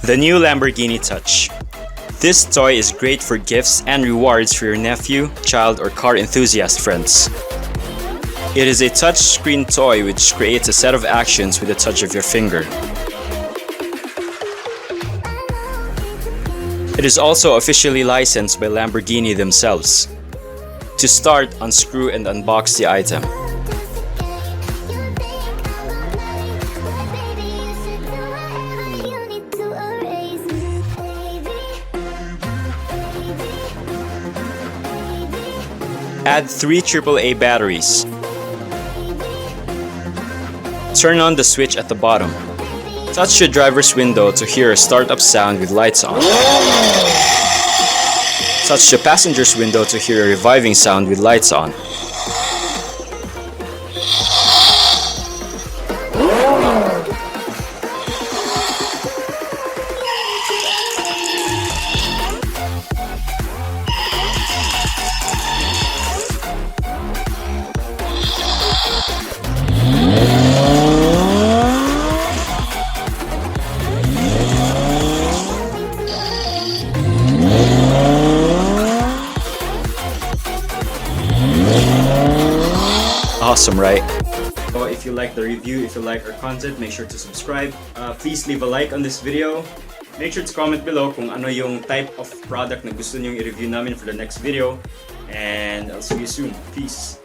The new Lamborghini Touch. This toy is great for gifts and rewards for your nephew, child, or car enthusiast friends. It is a touchscreen toy which creates a set of actions with a touch of your finger. It is also officially licensed by Lamborghini themselves. To start, unscrew and unbox the item. Add 3 AAA batteries. Turn on the switch at the bottom. Touch the driver's window to hear a startup sound with lights on. Touch the passenger's window to hear a reviving sound with lights on. Awesome, right? So if you like the review, if you like our content, make sure to subscribe. Please leave a like on this video. Make sure to comment below kung ano yung type of product na gusto nyong i-review namin for the next video. And I'll see you soon. Peace!